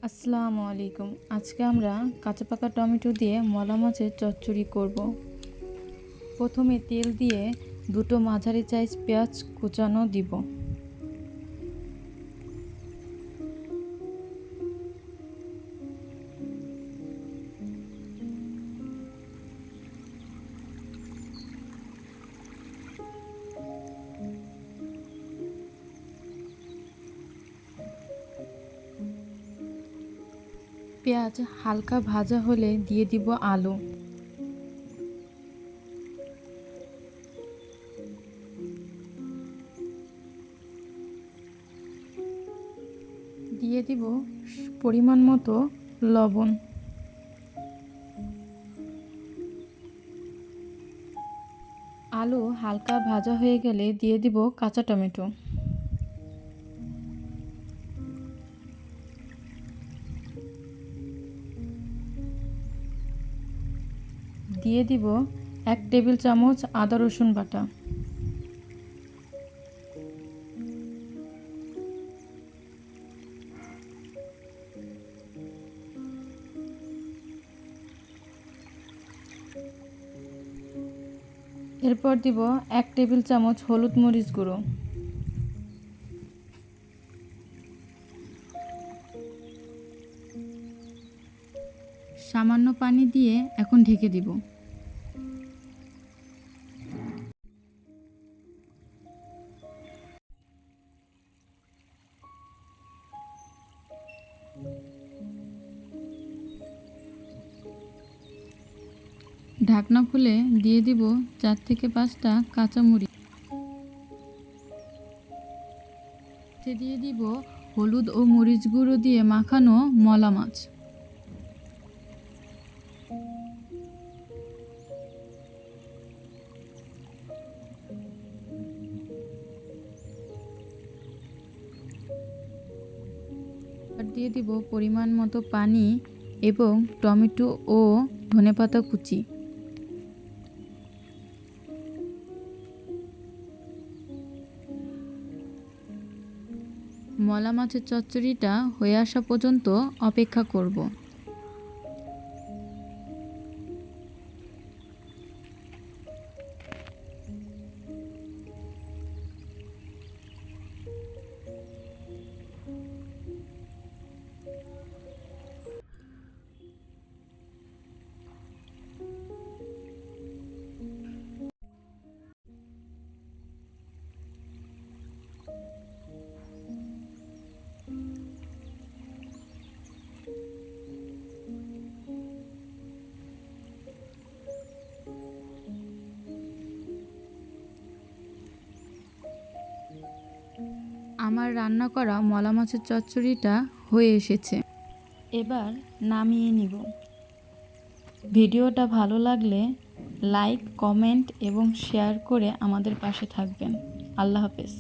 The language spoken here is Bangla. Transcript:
আসসালামু আলাইকুম। আজকে আমরা কাঁচা পাকা টমেটো দিয়ে মলা মাছের চচ্চড়ি করব। প্রথমে তেল দিয়ে দুটো মাঝারি সাইজ পেঁয়াজ কুচানো দিব। পেঁয়াজ হালকা ভাজা হলে দিয়ে দিব আলু। দিয়ে দিব পরিমাণ মতো লবণ। আলু হালকা ভাজা হয়ে গেলে দিয়ে দিব কাঁচা টমেটো। দিয়ে দিব 1 টেবিল চামচ আদা রসুন বাটা। এরপর দিব 1 টেবিল চামচ হলুদ মরিচ গুঁড়ো। সামান্য পানি দিয়ে এখন ঢেকে দিব। ঢাকনা খুলে দিয়ে দিব 4 থেকে 5টা কাঁচামরিচ। দিয়ে দিব হলুদ ও মরিচ গুঁড়ো দিয়ে মাখানো মলা মাছ। আর দিয়ে দিব পরিমাণ মতো পানি এবং টমেটো ও ধনেপাতা কুচি। মলা মাছের চচ্চড়িটা হয়ে আসা পর্যন্ত অপেক্ষা করব। আমার রান্না করা মলা মাছের চচ্চড়িটা হয়ে এসেছে। এবার নামিয়ে নিব। ভিডিওটা ভালো লাগলে লাইক, কমেন্ট এবং শেয়ার করে আমাদের পাশে থাকবেন। আল্লাহ হাফেজ।